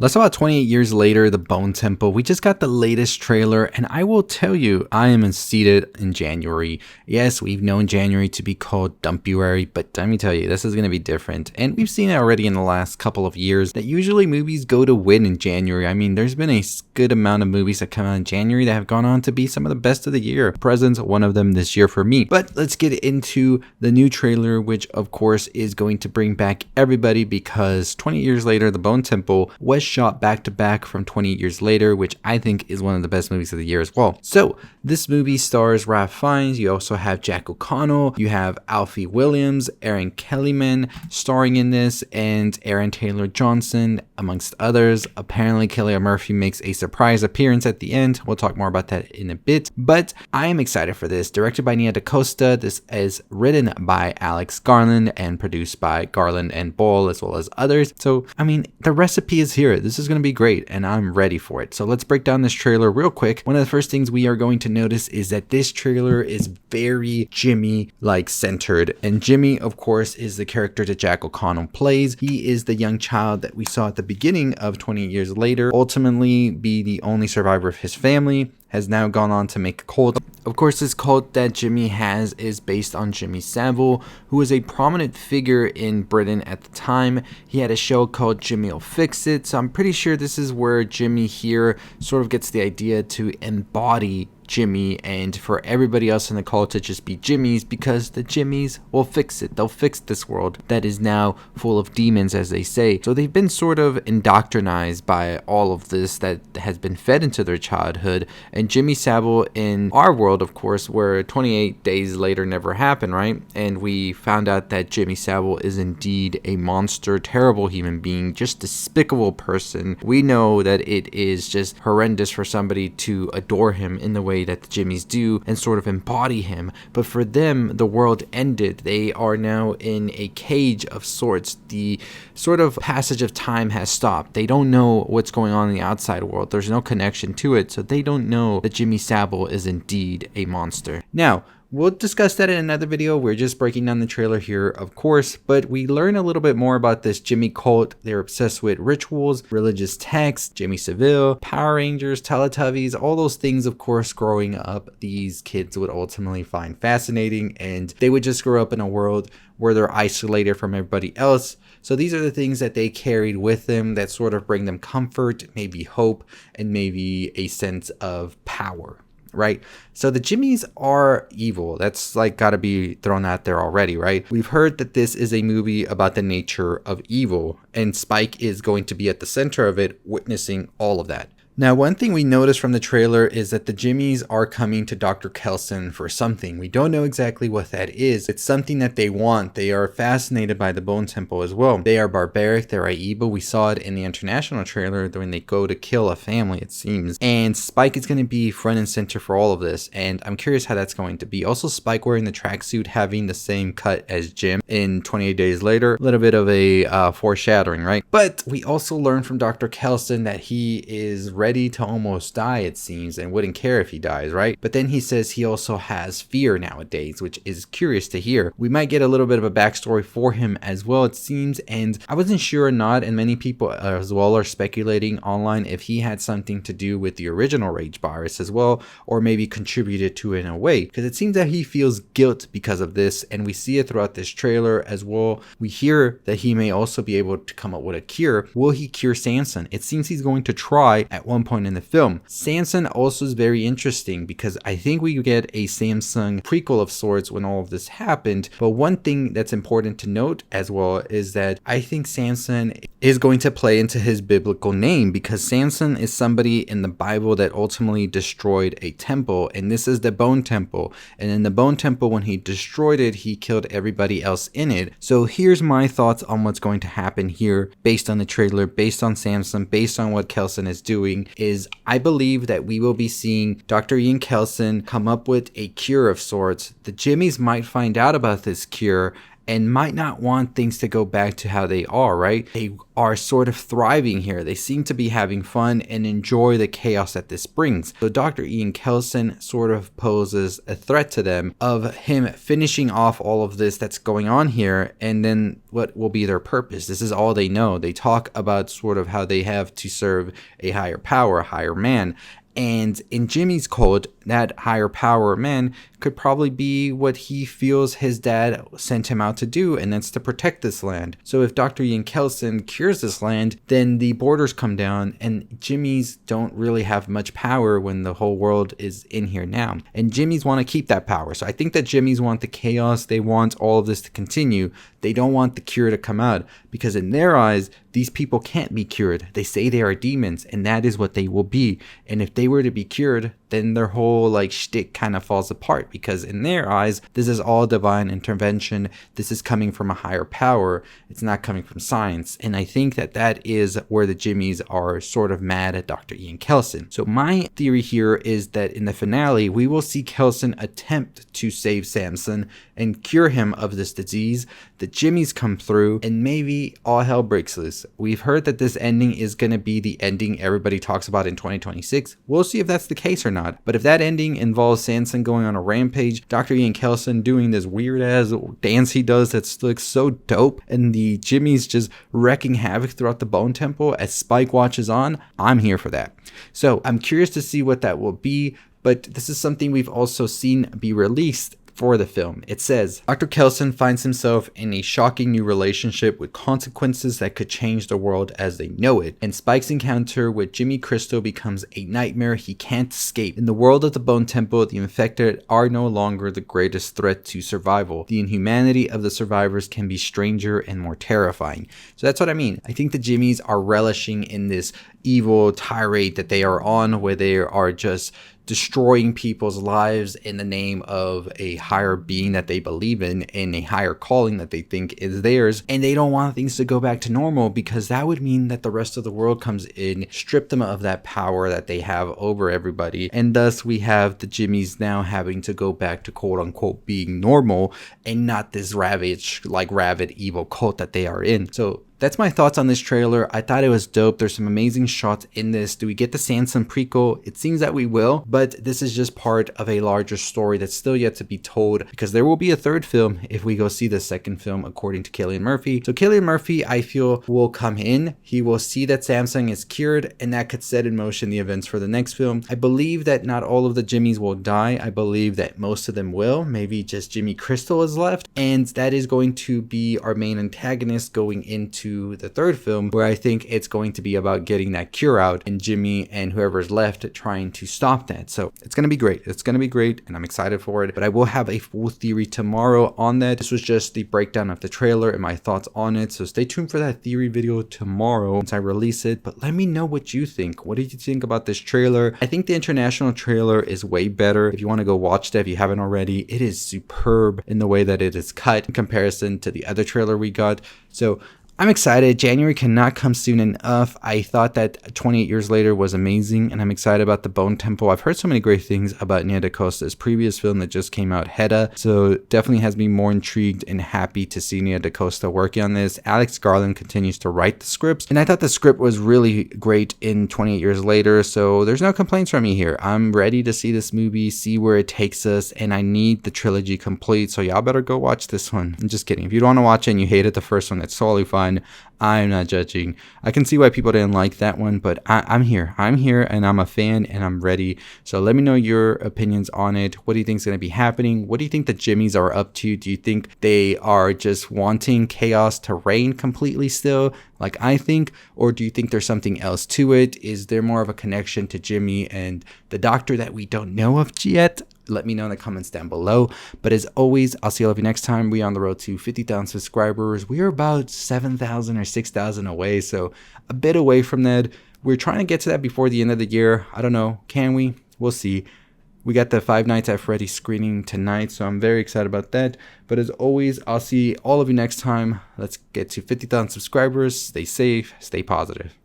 Less about 28 years later, the Bone Temple. We just got the latest trailer, and I will tell you, I am seated in January. Yes, we've known January to be called Dumpuary, but let me tell you, this is going to be different. And we've seen it already in the last couple of years that usually movies go to win in January. I mean, there's been a good amount of movies that come out in January that have gone on to be some of the best of the year. Present's one of them this year for me. But let's get into the new trailer, which of course is going to bring back everybody because 20 years later, the Bone Temple was shot back to back from 20 years later, which I think is one of the best movies of the year as well. So this movie stars Ralph Fiennes. You also have Jack O'Connell. You have Alfie Williams, Erin Kellyman starring in this, and Aaron Taylor Johnson, amongst others. Apparently, Cillian Murphy makes a surprise appearance at the end. We'll talk more about that in a bit, but I am excited for this. Directed by Nia DaCosta. This is written by Alex Garland and produced by Garland and Boyle, as well as others. So, I mean, the recipe is here. This is going to be great, and I'm ready for it. So let's break down this trailer real quick. One of the first things we are going to notice is that this trailer is very Jimmy-like centered, and Jimmy, of course, is the character that Jack O'Connell plays. He is the young child that we saw at the beginning of 20 years later, ultimately be the only survivor of his family, has now gone on to make a cult. Of course, this cult that Jimmy has is based on Jimmy Savile, who was a prominent figure in Britain at the time. He had a show called Jimmy'll Fix It, so I'm pretty sure this is where Jimmy here sort of gets the idea to embody Jimmy and for everybody else in the cult to just be Jimmys, because the Jimmys will fix it. They'll fix this world that is now full of demons, as they say. So they've been sort of indoctrinized by all of this that has been fed into their childhood. And Jimmy Savile in our world, of course, where 28 days later never happened, right? And we found out that Jimmy Savile is indeed a monster, terrible human being, just despicable person. We know that it is just horrendous for somebody to adore him in the way that the Jimmys do and sort of embody him, but for them the world ended. They are now in a cage of sorts. The sort of passage of time has stopped. They don't know what's going on in the outside world. There's no connection to it, so they don't know that Jimmy Savile is indeed a monster. Now, we'll discuss that in another video. We're just breaking down the trailer here, of course, but we learn a little bit more about this Jimmy cult. They're obsessed with rituals, religious texts, Jimmy Savile, Power Rangers, Teletubbies, all those things, of course, growing up, these kids would ultimately find fascinating, and they would just grow up in a world where they're isolated from everybody else. So these are the things that they carried with them that sort of bring them comfort, maybe hope, and maybe a sense of power. Right? So the Jimmys are evil. That's like got to be thrown out there already, right? We've heard that this is a movie about the nature of evil, and Spike is going to be at the center of it, witnessing all of that. Now, one thing we noticed from the trailer is that the Jimmys are coming to Dr. Kelson for something. We don't know exactly what that is. It's something that they want. They are fascinated by the Bone Temple as well. They are barbaric. They're evil. We saw it in the international trailer when they go to kill a family, it seems. And Spike is going to be front and center for all of this. And I'm curious how that's going to be. Also, Spike wearing the tracksuit, having the same cut as Jim in 28 Days Later. A little bit of a foreshadowing, right? But we also learned from Dr. Kelson that he is ready to almost die, it seems, and wouldn't care if he dies, right? But then he says he also has fear nowadays, which is curious to hear. We might get a little bit of a backstory for him as well, it seems, and I wasn't sure or not, and many people as well are speculating online if he had something to do with the original Rage virus as well, or maybe contributed to it in a way, because it seems that he feels guilt because of this, and we see it throughout this trailer as well. We hear that he may also be able to come up with a cure. Will he cure Samson? It seems he's going to try at one point in the film. Samson also is very interesting because I think we get a Samson prequel of sorts when all of this happened, but one thing that's important to note as well is that I think Samson is going to play into his biblical name, because Samson is somebody in the Bible that ultimately destroyed a temple, and this is the Bone Temple, and in the Bone Temple, when he destroyed it, he killed everybody else in it. So here's my thoughts on what's going to happen here based on the trailer, based on Samson, based on what Kelson is doing, is I believe that we will be seeing Dr. Ian Kelson come up with a cure of sorts. The Jimmys might find out about this cure, and might not want things to go back to how they are, right? They are sort of thriving here. They seem to be having fun and enjoy the chaos that this brings. So Dr. Ian Kelson sort of poses a threat to them of him finishing off all of this that's going on here, and then what will be their purpose? This is all they know. They talk about sort of how they have to serve a higher power, a higher man. And in Jimmy's code, that higher power man could probably be what he feels his dad sent him out to do, and that's to protect this land. So if Dr. Ian Kelson cures this land, then the borders come down, and Jimmy's don't really have much power when the whole world is in here now. And Jimmy's want to keep that power. So I think that Jimmy's want the chaos. They want all of this to continue. They don't want the cure to come out, because in their eyes, these people can't be cured. They say they are demons, and that is what they will be. And if they were to be cured, then their whole shtick kind of falls apart, because in their eyes, this is all divine intervention. This is coming from a higher power. It's not coming from science. And I think that that is where the Jimmies are sort of mad at Dr. Ian Kelson. So my theory here is that in the finale, we will see Kelson attempt to save Samson and cure him of this disease. The Jimmies come through, and maybe all hell breaks loose. We've heard that this ending is going to be the ending everybody talks about in 2026. We'll see if that's the case or not. But if that ending involves Samson going on a rampage, Dr. Ian Kelson doing this weird ass dance he does that looks so dope, and the Jimmies just wrecking havoc throughout the Bone Temple as Spike watches on, I'm here for that. So I'm curious to see what that will be, but this is something we've also seen be released for the film. It says, Dr. Kelson finds himself in a shocking new relationship with consequences that could change the world as they know it, and Spike's encounter with Jimmy Crystal becomes a nightmare he can't escape. In the world of the Bone Temple, the infected are no longer the greatest threat to survival. The inhumanity of the survivors can be stranger and more terrifying. So that's what I mean. I think the Jimmies are relishing in this evil tirade that they are on, where they are just destroying people's lives in the name of a higher being that they believe in a higher calling that they think is theirs, and they don't want things to go back to normal, because that would mean that the rest of the world comes in, strip them of that power that they have over everybody, and thus we have the Jimmies now having to go back to quote unquote being normal and not this rabid evil cult that they are in. So that's my thoughts on this trailer. I thought it was dope. There's some amazing shots in this. Do we get the Samson prequel? It seems that we will, but this is just part of a larger story that's still yet to be told, because there will be a third film if we go see the second film, according to Cillian Murphy. So Cillian Murphy, I feel, will come in. He will see that Samson is cured, and that could set in motion the events for the next film. I believe that not all of the Jimmies will die. I believe that most of them will. Maybe just Jimmy Crystal is left, and that is going to be our main antagonist going into the third film, where I think it's going to be about getting that cure out, and Jimmy and whoever's left trying to stop that. So it's going to be great. It's going to be great, and I'm excited for it, but I will have a full theory tomorrow on that. This was just the breakdown of the trailer and my thoughts on it, so stay tuned for that theory video tomorrow once I release it. But let me know what you think. What did you think about this trailer? I think the international trailer is way better. If you want to go watch that, if you haven't already, it is superb in the way that it is cut in comparison to the other trailer we got. So I'm excited. January cannot come soon enough. I thought that 28 Years Later was amazing, and I'm excited about the Bone Temple. I've heard so many great things about Nia DaCosta's previous film that just came out, Hedda, so definitely has me more intrigued and happy to see Nia DaCosta working on this. Alex Garland continues to write the scripts, and I thought the script was really great in 28 Years Later, so there's no complaints from me here. I'm ready to see this movie, see where it takes us, and I need the trilogy complete, so y'all better go watch this one. I'm just kidding. If you don't want to watch it and you hated the first one, that's totally fine. I'm not judging. I can see why people didn't like that one, but I'm here. I'm here, and I'm a fan, and I'm ready. So let me know your opinions on it. What do you think is going to be happening? What do you think the Jimmies are up to? Do you think they are just wanting chaos to reign completely still, like I think? Or do you think there's something else to it? Is there more of a connection to Jimmy and the doctor that we don't know of yet? Let me know in the comments down below. But as always, I'll see all of you next time. We are on the road to 50,000 subscribers. We are about 7,000 or 6,000 away, so a bit away from that. We're trying to get to that before the end of the year. I don't know. Can we? We'll see. We got the Five Nights at Freddy's screening tonight, so I'm very excited about that. But as always, I'll see all of you next time. Let's get to 50,000 subscribers. Stay safe. Stay positive.